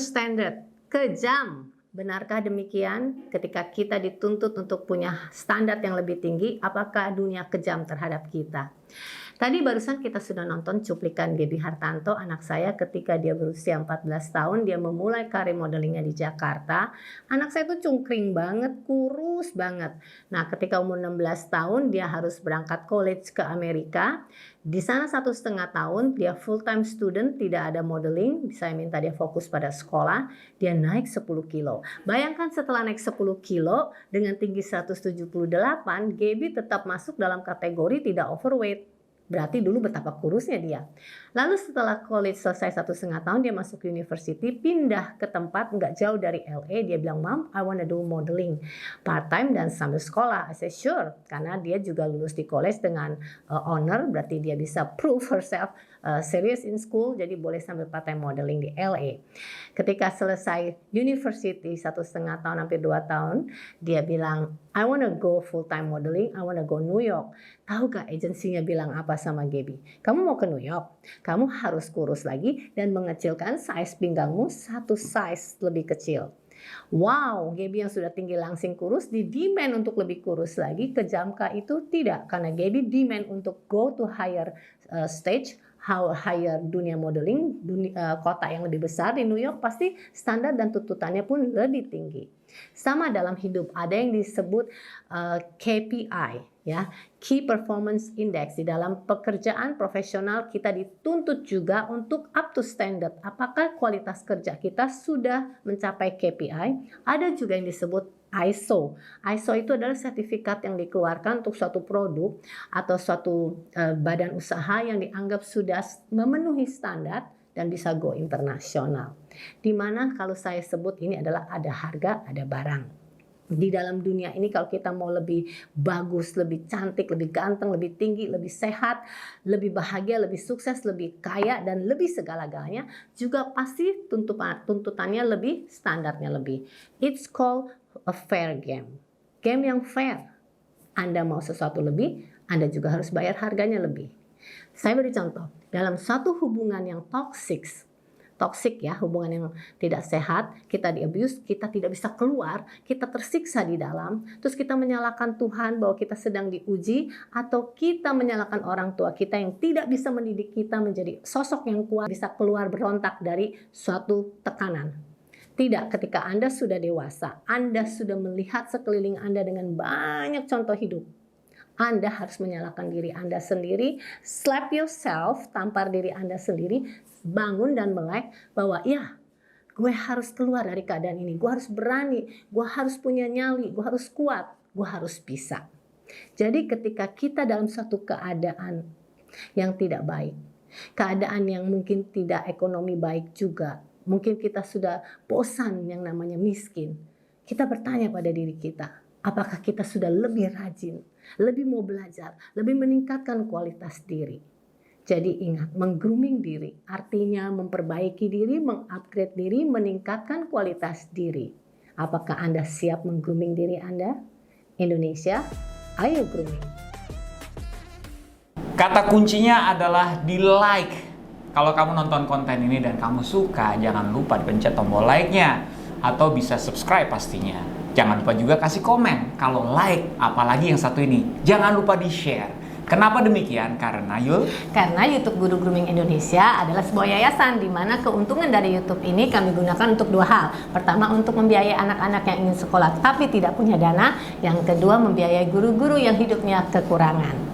standard, kejam. Benarkah demikian? Ketika kita dituntut untuk punya standar yang lebih tinggi, apakah dunia kejam terhadap kita? Tadi barusan kita sudah nonton cuplikan Gaby Hartanto, anak saya ketika dia berusia 14 tahun, dia memulai karir modelingnya di Jakarta. Anak saya tuh cungkring banget, kurus banget. Nah, ketika umur 16 tahun, dia harus berangkat college ke Amerika. Di sana 1,5 tahun, dia full time student, tidak ada modeling. Saya minta dia fokus pada sekolah, dia naik 10 kilo. Bayangkan setelah naik 10 kilo, dengan tinggi 178, Gaby tetap masuk dalam kategori tidak overweight. Berarti dulu betapa kurusnya dia. Lalu setelah college selesai 1,5 tahun, dia masuk university, pindah ke tempat nggak jauh dari LA. Dia bilang, "Mom, I wanna do modeling part time dan sambil sekolah." I said, "Sure," karena dia juga lulus di college dengan honor, berarti dia bisa prove herself serious in school, jadi boleh sambil part time modeling di LA. Ketika selesai university 1,5 tahun hampir 2 tahun, dia bilang, "I wanna go full time modeling, I wanna go New York." Tahu gak agensinya bilang apa sama Gaby? "Kamu mau ke New York, kamu harus kurus lagi dan mengecilkan size pinggangmu 1 size lebih kecil." Wow, Gaby yang sudah tinggi langsing kurus di demand untuk lebih kurus lagi. Kejamkah itu? Tidak, karena Gaby demand untuk go to higher stage, higher dunia modeling, kota yang lebih besar di New York, pasti standar dan tuntutannya pun lebih tinggi. Sama dalam hidup, ada yang disebut KPI, ya, Key Performance Index. Di dalam pekerjaan profesional kita dituntut juga untuk up to standard. Apakah kualitas kerja kita sudah mencapai KPI? Ada juga yang disebut ISO. ISO itu adalah sertifikat yang dikeluarkan untuk suatu produk atau suatu badan usaha yang dianggap sudah memenuhi standar dan bisa go internasional. Dimana kalau saya sebut ini adalah ada harga, ada barang. Di dalam dunia ini kalau kita mau lebih bagus, lebih cantik, lebih ganteng, lebih tinggi, lebih sehat, lebih bahagia, lebih sukses, lebih kaya, dan lebih segala-galanya, juga pasti tuntutannya lebih, standarnya lebih. It's called a fair game. Game yang fair. Anda mau sesuatu lebih, Anda juga harus bayar harganya lebih. Saya beri contoh, dalam satu hubungan yang toxic ya, hubungan yang tidak sehat, kita di-abuse, kita tidak bisa keluar, kita tersiksa di dalam, terus kita menyalahkan Tuhan bahwa kita sedang diuji, atau kita menyalahkan orang tua kita yang tidak bisa mendidik kita menjadi sosok yang kuat, bisa keluar berontak dari suatu tekanan. Tidak, ketika Anda sudah dewasa, Anda sudah melihat sekeliling Anda dengan banyak contoh hidup, Anda harus menyalahkan diri Anda sendiri, slap yourself, tampar diri Anda sendiri, bangun dan melek bahwa ya, gue harus keluar dari keadaan ini, gue harus berani, gue harus punya nyali, gue harus kuat, gue harus bisa. Jadi ketika kita dalam suatu keadaan yang tidak baik, keadaan yang mungkin tidak ekonomi baik juga, mungkin kita sudah bosan yang namanya miskin, kita bertanya pada diri kita, apakah kita sudah lebih rajin, lebih mau belajar, lebih meningkatkan kualitas diri. Jadi ingat, meng-grooming diri artinya memperbaiki diri, mengupgrade diri, meningkatkan kualitas diri. Apakah Anda siap meng-grooming diri Anda? Indonesia, ayo grooming. Kata kuncinya adalah di like. Kalau kamu nonton konten ini dan kamu suka, jangan lupa dipencet tombol like-nya. Atau bisa subscribe pastinya. Jangan lupa juga kasih komen. Kalau like, apalagi yang satu ini, jangan lupa di-share. Kenapa demikian? Karena YouTube Guru Grooming Indonesia adalah sebuah yayasan di mana keuntungan dari YouTube ini kami gunakan untuk 2 hal. Pertama, untuk membiayai anak-anak yang ingin sekolah tapi tidak punya dana. Yang kedua, membiayai guru-guru yang hidupnya kekurangan.